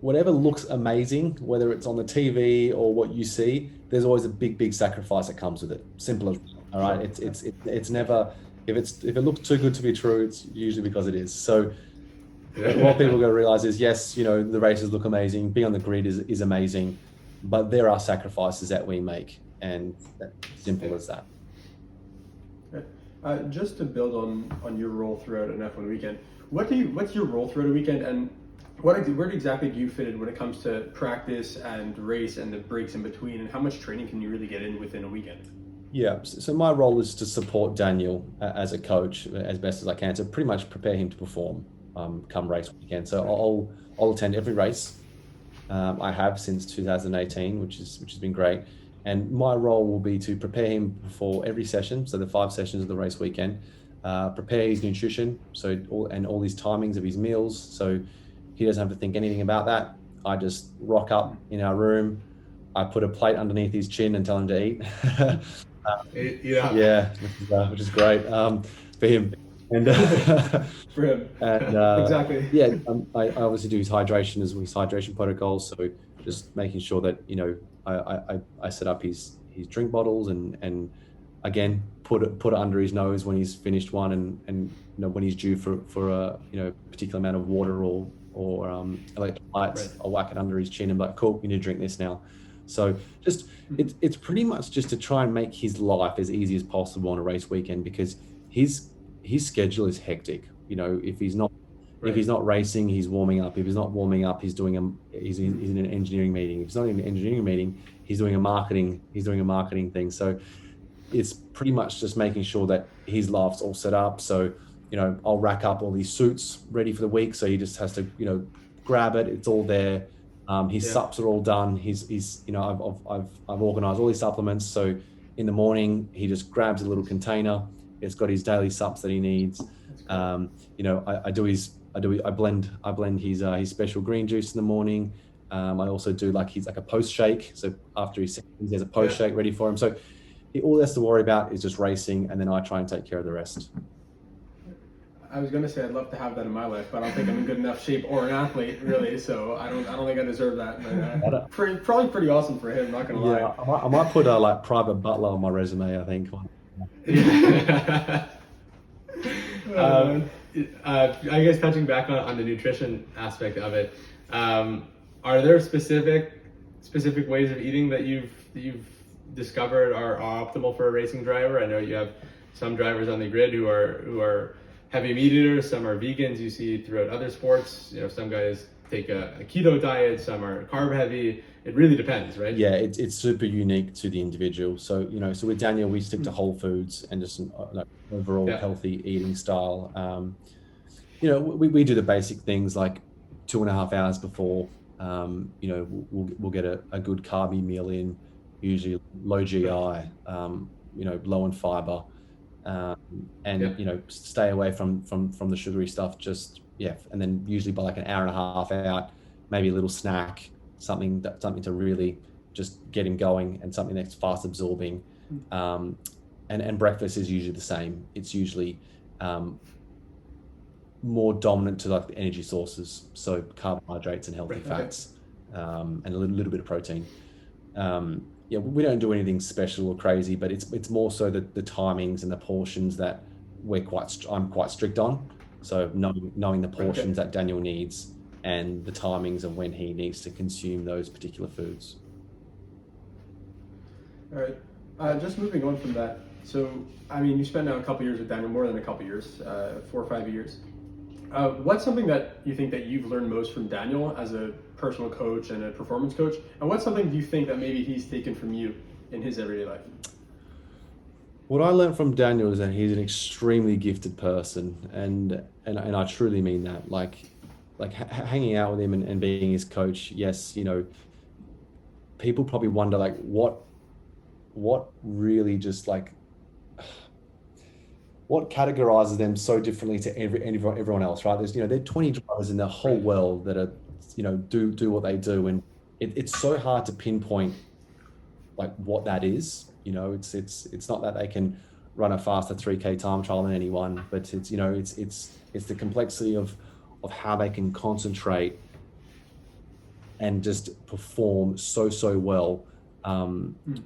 whatever looks amazing, whether it's on the TV or what you see, there's always a big sacrifice that comes with it. Simple as, all right. It's never, if it looks too good to be true, it's usually because it is. So what people got to realize is, yes, the races look amazing. Being on the grid is amazing, but there are sacrifices that we make, and that's simple as that. Just to build on your role throughout an F1 weekend, what's your role throughout a weekend, and where exactly do you fit in when it comes to practice and race and the breaks in between, and how much training can you really get in within a weekend? Yeah, so my role is to support Daniel as a coach as best as I can to pretty much prepare him to perform come race weekend. So I'll attend every race. I have since 2018, which has been great. And my role will be to prepare him before every session, so the 5 sessions of the race weekend, prepare his nutrition, all his timings of his meals, so he doesn't have to think anything about that. I just rock up in our room, I put a plate underneath his chin and tell him to eat. Yeah, which is great for him. And for him, and exactly. Yeah, I obviously do his hydration protocols, so just making sure that I set up his drink bottles and again put it under his nose when he's finished one, and when he's due for a particular amount of water or electrolytes, right. I'll whack it under his chin and be like, cool, you need to drink this now. So just it's pretty much just to try and make his life as easy as possible on a race weekend, because his schedule is hectic. If he's not Right. If he's not racing, he's warming up. If he's not warming up, he's he's in an engineering meeting. If he's not in an engineering meeting, he's doing a marketing thing. So it's pretty much just making sure that his life's all set up. So, I'll rack up all these suits ready for the week. So he just has to, grab it. It's all there. His sups are all done. I've organized all his supplements. So in the morning, he just grabs a little container. It's got his daily sups that he needs. I blend his special green juice in the morning. I also do he's like a post shake. So after he has a post shake ready for him. So all he has to worry about is just racing, and then I try and take care of the rest. I was gonna say I'd love to have that in my life, but I don't think I'm in good enough shape or an athlete really. So I don't think I deserve that. But probably pretty awesome for him. Not gonna lie. I might put a private butler on my resume, I think. I guess touching back on the nutrition aspect of it, are there specific ways of eating that you've discovered are optimal for a racing driver? I know you have some drivers on the grid who are heavy meat eaters, some are vegans. You see throughout other sports, some guys take a keto diet, some are carb heavy. It really depends, right? Yeah, it's super unique to the individual. So, so with Daniel, we stick to whole foods and just an overall healthy eating style. We do the basic things like 2.5 hours before, we'll get a good carby meal in, usually low GI, low in fiber, and stay away from the sugary stuff. And then usually by like an hour and a half out, maybe a little snack, something to really just get him going, and something that's fast absorbing. And breakfast is usually the same. It's usually more dominant to like the energy sources, so carbohydrates and healthy fats, and a little bit of protein. We don't do anything special or crazy, but it's more so the timings and the portions that I'm quite strict on. So knowing the portions that Daniel needs and the timings of when he needs to consume those particular foods. All right. Just moving on from that. So, you spent now a couple years with Daniel, more than a couple years, 4 or 5 years. What's something that you think that you've learned most from Daniel as a personal coach and a performance coach? And what's something do you think that maybe he's taken from you in his everyday life? What I learned from Daniel is that he's an extremely gifted person, and I truly mean that. Like hanging out with him and being his coach, yes, people probably wonder like what really just like what categorizes them so differently to everyone else, right? There's there are 20 drivers in the whole world that are do what they do, and it's so hard to pinpoint like what that is. It's not that they can run a faster 3K time trial than anyone, but it's the complexity of how they can concentrate and just perform so well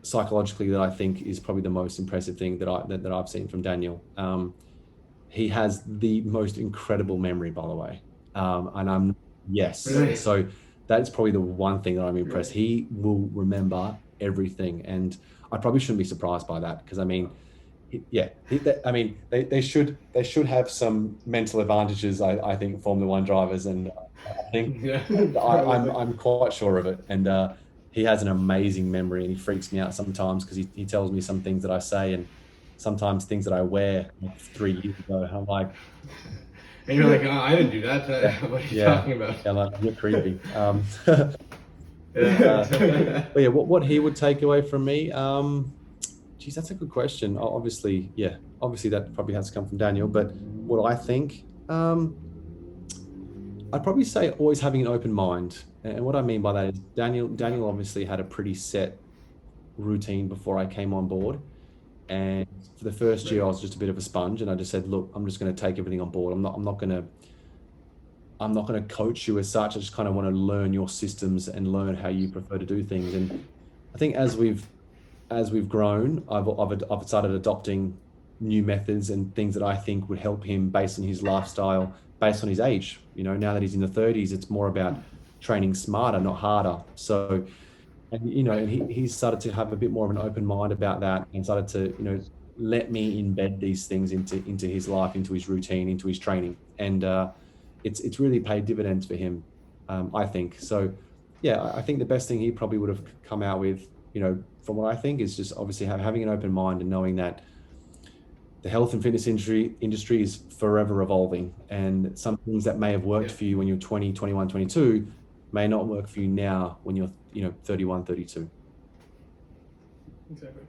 psychologically, that I think is probably the most impressive thing that I've seen from Daniel. He has the most incredible memory, by the way, and Really? so that's probably the one thing that I'm impressed. He will remember everything, and I probably shouldn't be surprised by that, because they should have some mental advantages, I think, Formula One drivers, and I think I'm quite sure of it. And he has an amazing memory, and he freaks me out sometimes because he tells me some things that I say, and sometimes things that I wear 3 years ago. I'm like, and you're like, I didn't do that. What are you talking about? Yeah, like, you're creepy. But what he would take away from me? Geez, that's a good question. Obviously that probably has to come from Daniel. But what I think, I'd probably say always having an open mind. And what I mean by that is Daniel obviously had a pretty set routine before I came on board. And for the first year, I was just a bit of a sponge, and I just said, look, I'm just going to take everything on board. I'm not going to coach you as such. I just kind of want to learn your systems and learn how you prefer to do things. And I think as we've grown, I've started adopting new methods and things that I think would help him based on his lifestyle, based on his age. Now that he's in the 30s, it's more about training smarter, not harder. So, and he's started to have a bit more of an open mind about that, and started to let me embed these things into his life, into his routine, into his training, and it's really paid dividends for him, I think. So, I think the best thing he probably would have come out with, from what I think, is just obviously having an open mind and knowing that the health and fitness industry is forever evolving, and some things that may have worked for you when you're 20, 21, 22 may not work for you now when you're 31, 32. Exactly.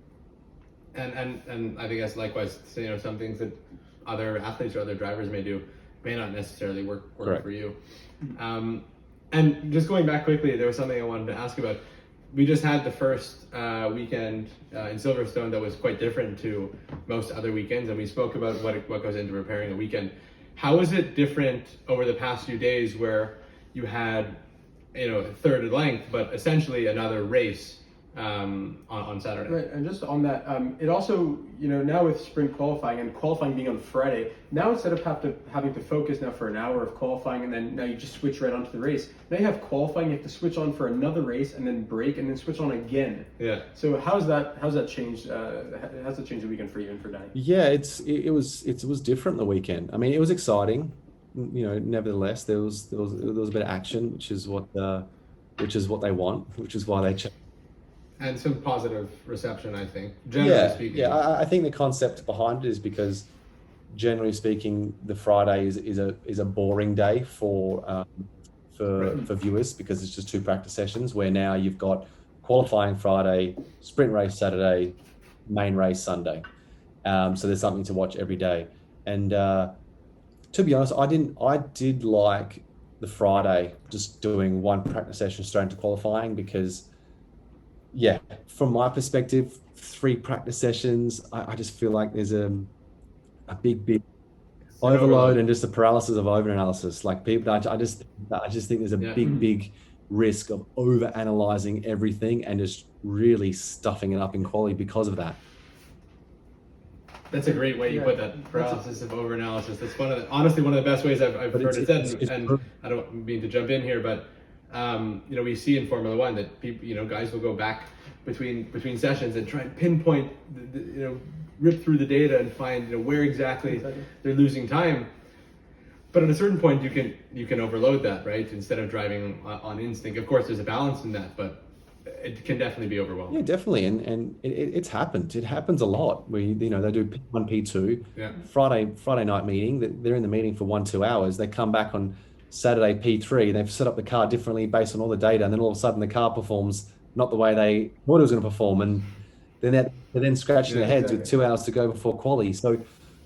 And I think that's likewise, some things that other athletes or other drivers may do may not necessarily work for you. And just going back quickly, there was something I wanted to ask about. We just had the first weekend in Silverstone that was quite different to most other weekends, and we spoke about what goes into preparing a weekend. How is it different over the past few days, where you had third length, but essentially another race on Saturday? Right, and just on that, it also, now with sprint qualifying and qualifying being on Friday, now instead of having to focus now for an hour of qualifying and then now you just switch right onto the race, now you have qualifying, you have to switch on for another race and then break and then switch on again. Yeah. So how's that changed? How's that changed the weekend for you and for Danny? Yeah, it was different the weekend. I mean, it was exciting. nevertheless, there was a bit of action, which is what they want, which is why they chose. And some positive reception, I think, generally speaking. Yeah, I think the concept behind it is because, generally speaking, the Friday is a boring day for viewers, because it's just 2 practice sessions, where now you've got qualifying Friday, sprint race Saturday, main race Sunday. So there's something to watch every day. And to be honest, I did like the Friday, just doing 1 practice session straight into qualifying, because from my perspective, 3 practice sessions, I just feel like there's a big overload and just the paralysis of over-analysis. Like people, I just think there's a big risk of over-analyzing everything and just really stuffing it up in quality because of that. That's a great way you put that, paralysis of over-analysis. That's honestly one of the best ways I've heard it said. And I don't mean to jump in here, but we see in Formula One that people, guys will go back between sessions and try and pinpoint, rip through the data and find, where exactly they're losing time. But at a certain point, you can overload that, right? Instead of driving on instinct. Of course, there's a balance in that, but it can definitely be overwhelming. Yeah, definitely, and it's happened. It happens a lot. They do P1, P2, Friday night meeting. They're in the meeting for 1-2 hours. They come back on Saturday P3. They've set up the car differently based on all the data, and then all of a sudden the car performs not the way they thought it was going to perform, and they're then scratching their heads with 2 hours to go before quali. So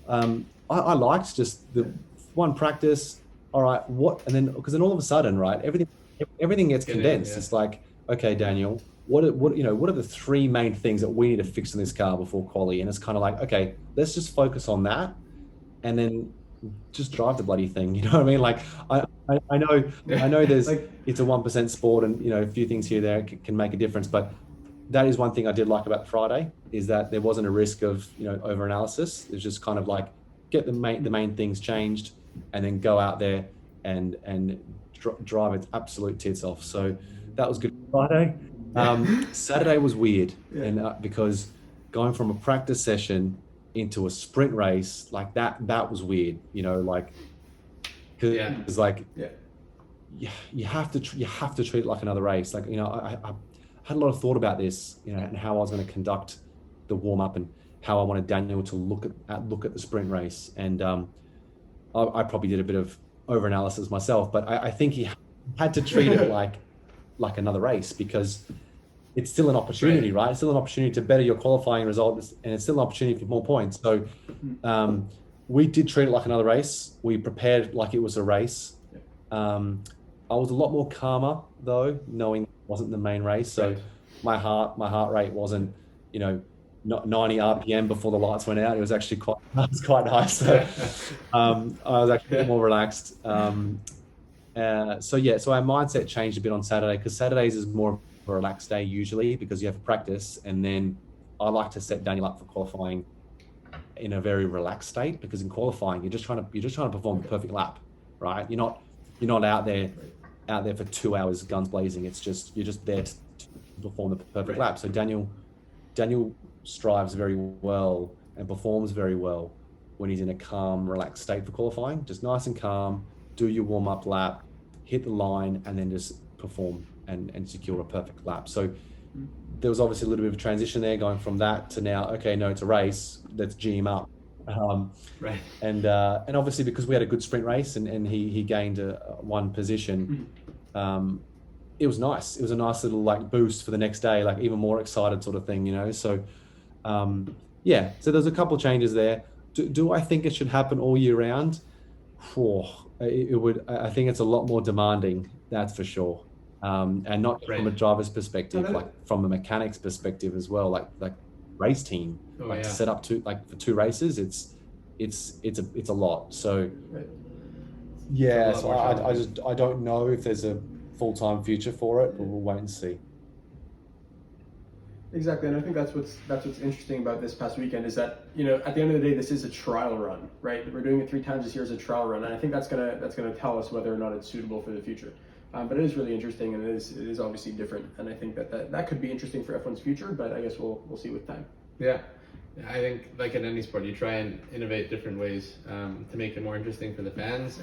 I liked just the 1 practice. All right, and then because then all of a sudden, right, everything gets condensed. It's like, okay, Daniel, what are the 3 main things that we need to fix in this car before quali? And it's kind of like, okay, let's just focus on that, and then just drive the bloody thing. You know what I mean? Like I know there's it's a 1% sport, and a few things here there can make a difference, but that is one thing I did like about Friday, is that there wasn't a risk of over analysis. It's just kind of like get the main things changed, and then go out there and drive its absolute tits off. So that was good Friday. Saturday was weird, and because going from a practice session into a sprint race like that was weird. Because you have to treat it like another race. Like I had a lot of thought about this, and how I was going to conduct the warm up and how I wanted Daniel to look at the sprint race. And I probably did a bit of over analysis myself, but I think he had to treat it like another race, because it's still an opportunity, right? It's still an opportunity to better your qualifying results, and it's still an opportunity for more points. So we did treat it like another race. We prepared like it was a race. I was a lot more calmer though, knowing it wasn't the main race. So my heart rate wasn't, not 90 RPM before the lights went out. It was actually quite nice. So I was actually a bit more relaxed. So our mindset changed a bit on Saturday, because Saturdays is more of a relaxed day usually, because you have a practice, and then I like to set Daniel up for qualifying in a very relaxed state, because in qualifying you're just trying to perform the perfect lap, right? You're not out there for 2 hours guns blazing. You're just there to perform the perfect lap. So Daniel strives very well and performs very well when he's in a calm, relaxed state for qualifying. Just nice and calm, do your warm-up lap, hit the line, and then just perform and secure a perfect lap. So there was obviously a little bit of a transition there, going from that to now, okay, no, it's a race, let's G him up. And obviously because we had a good sprint race and he gained one position, it was nice. It was a nice little boost for the next day, even more excited sort of thing, So so there's a couple of changes there. Do I think it should happen all year round? It would. I think it's a lot more demanding, that's for sure. And not from a driver's perspective, from a mechanic's perspective as well, like race team, to set up for 2 races, it's a lot. So so I don't know if there's a full-time future for it, but we'll wait and see. Exactly, and I think that's what's interesting about this past weekend, is that at the end of the day, this is a trial run, right? We're doing it 3 times this year as a trial run, and I think that's gonna tell us whether or not it's suitable for the future. But it is really interesting, and it is obviously different, and I think that could be interesting for F1's future. But I guess we'll see with time. Yeah, I think like in any sport, you try and innovate different ways to make it more interesting for the fans,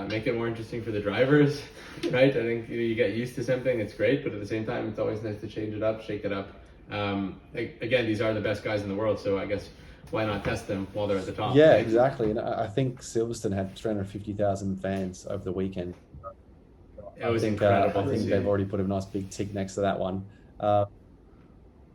make it more interesting for the drivers, right? I think you get used to something, it's great, but at the same time, it's always nice to change it up, shake it up. Again, these are the best guys in the world, so I guess why not test them while they're at the top? Yeah, right? exactly. And I think Silverstone had 350,000 fans over the weekend. It was incredible. I think they've already put a nice big tick next to that one. To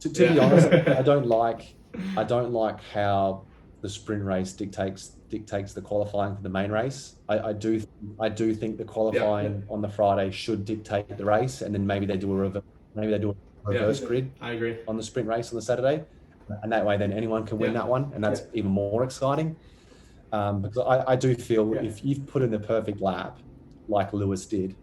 be honest, I don't like how the sprint race dictates the qualifying for the main race. I do think the qualifying on the Friday should dictate the race, and then maybe they do a reverse grid. I agree. On the sprint race on the Saturday, and that way then anyone can win that one, and that's even more exciting. Because I do feel if you've put in the perfect lap, like Lewis did,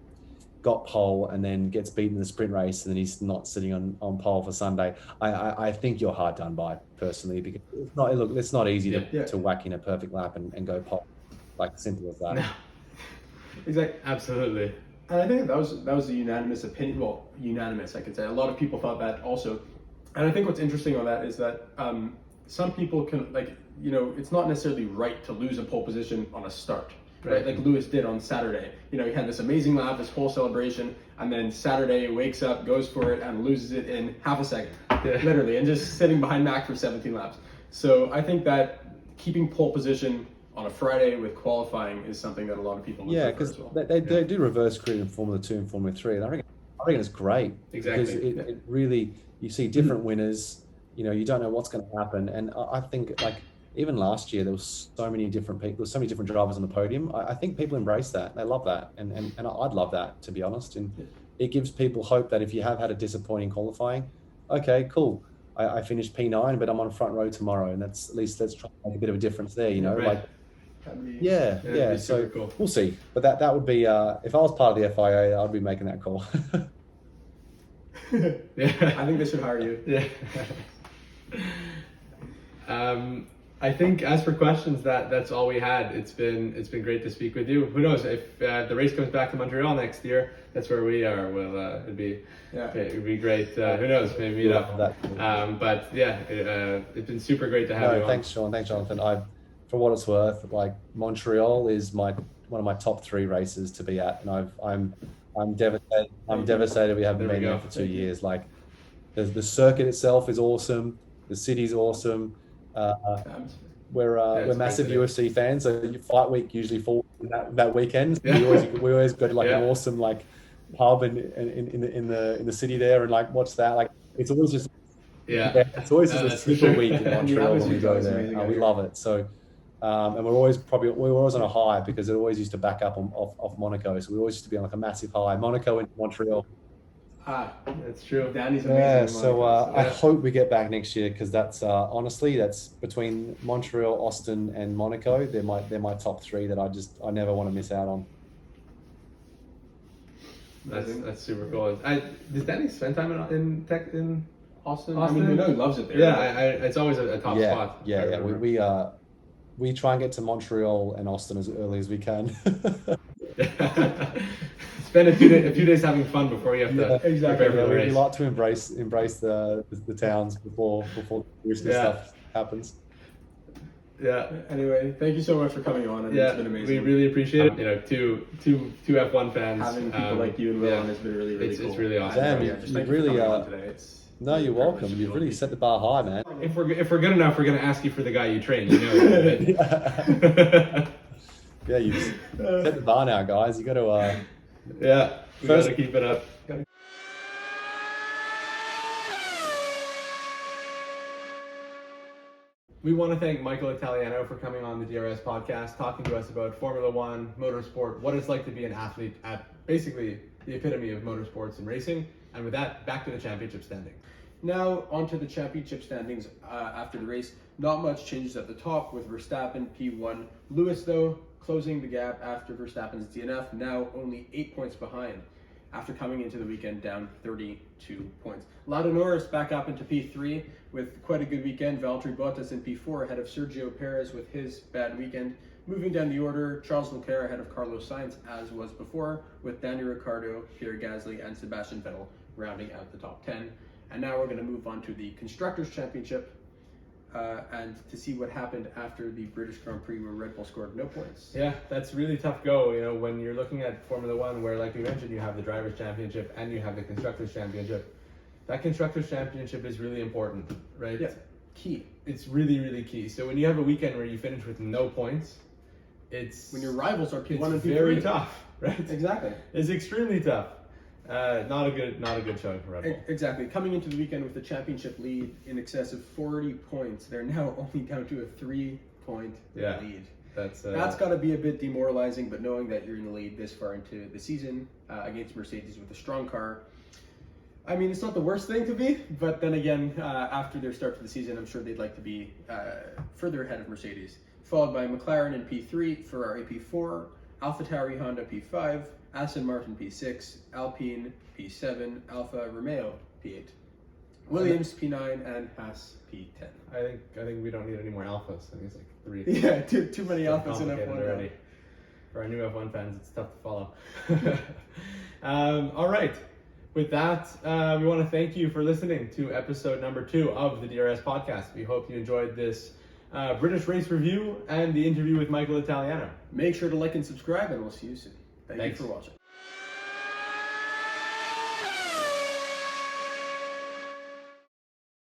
got pole and then gets beaten in the sprint race, and then he's not sitting on pole for Sunday, I think you're hard done by, personally, because it's not easy to whack in a perfect lap and go pole. Like, simple as that. No. Exactly. Absolutely. And I think that was a unanimous opinion. Well, unanimous, I could say. A lot of people thought that also. And I think what's interesting on that is that some people can, it's not necessarily right to lose a pole position on a start. Right, like Lewis did on Saturday. He had this amazing lap, this whole celebration, and then Saturday wakes up, goes for it, and loses it in half a second, literally, and just sitting behind Mac for 17 laps. So I think that keeping pole position on a Friday with qualifying is something that a lot of people would prefer as well. They do reverse grid in Formula 2 and Formula 3, and I reckon it's great. Exactly. Because it really, you see different winners, you don't know what's going to happen, and I think, even last year, there was so many different people, there was so many different drivers on the podium. I think people embrace that. They love that. And I'd love that, to be honest. And it gives people hope that if you have had a disappointing qualifying, okay, cool. I finished P9, but I'm on front row tomorrow. And let's try to make a bit of a difference there, Right. So cool. We'll see. But that would be, if I was part of the FIA, I'd be making that call. I think they should hire you. Yeah. I think as for questions, that's all we had. It's been great to speak with you. Who knows if the race comes back to Montreal next year? That's where we are. Well, it'd be great. Who knows? Maybe meet up. But yeah, it's been super great to have you on. Thanks, Sean. Thanks, Jonathan. For what it's worth, Montreal is one of my top 3 races to be at, and I'm devastated. I'm devastated we haven't been there for 2 years. The circuit itself is awesome. The city's awesome. We're massive UFC fans, so Fight Week usually falls that weekend. So we always go to an awesome pub in the city there and watch that. It's always just it's always just a super week in Montreal when we go there. We love it. So and we're always on a high because it always used to back up off Monaco. So we always used to be on a massive high. Monaco and Montreal. That's true. Danny's amazing. So I hope we get back next year because that's honestly that's between Montreal, Austin, and Monaco. They're my top 3 that I never want to miss out on. That's super cool. Does Danny spend time in Austin? I mean, we know he loves it there. Yeah, it's always a top spot. Yeah. We try and get to Montreal and Austin as early as we can. Spend a few days having fun before you have to prepare for the race. We like to embrace the towns before the risky stuff happens. Yeah. Anyway, thank you so much for coming on. It's been amazing. We really appreciate it. Two F1 fans. Having people like you and Will on has been really cool. It's really awesome. Damn, Just you thank you really for coming on today. No, you're welcome. You've really set the bar high, man. If we're good enough, we're gonna ask you for the guy you train. Right? Yeah, you set the bar now, guys. You got to. We gotta keep it up. We want to thank Michael Italiano for coming on the DRS podcast, talking to us about Formula One, motorsport, what it's like to be an athlete at basically the epitome of motorsports and racing. And with that, back to the championship standing. Now onto the championship standings after the race. Not much changes at the top with Verstappen P1. Lewis, though, closing the gap after Verstappen's DNF, now only 8 points behind after coming into the weekend down 32 points. Lando Norris back up into P3 with quite a good weekend. Valtteri Bottas in P4 ahead of Sergio Perez with his bad weekend. Moving down the order, Charles Leclerc ahead of Carlos Sainz as was before, with Daniel Ricciardo, Pierre Gasly, and Sebastian Vettel rounding out the top 10. And now we're going to move on to the Constructors' Championship. and to see what happened after the British Grand Prix where Red Bull scored no points. Yeah, that's really tough go. You know, when you're looking at Formula One, where, like we mentioned, you have the Drivers' Championship and you have the Constructors' Championship. That Constructors' Championship is really important, right? Yeah, key. It's really, really key. So when you have a weekend where you finish with no points, it's When your rivals are P1 it's and P3. very tough, right? Exactly. It's extremely tough. Not a good showing for Red Bull. Exactly. Coming into the weekend with the championship lead in excess of 40 points, they're now only down to a 3-point lead. That's got to be a bit demoralizing, but knowing that you're in the lead this far into the season against Mercedes with a strong car, I mean, it's not the worst thing to be, but then again, after their start to the season, I'm sure they'd like to be further ahead of Mercedes. Followed by McLaren in P3, Ferrari P4, AlphaTauri Honda P5, Aston Martin P6, Alpine P7, Alfa Romeo P8, Williams P9, and Haas P10. I think we don't need any more alphas. I think it's like 3. Yeah, too many alphas in Complicated F1 already. For our new F1 fans, it's tough to follow. All right. With that, we want to thank you for listening to episode number 2 of the DRS Podcast. We hope you enjoyed this British race review and the interview with Michael Italiano. Make sure to like and subscribe, and we'll see you soon. Thanks Thanks you for watching.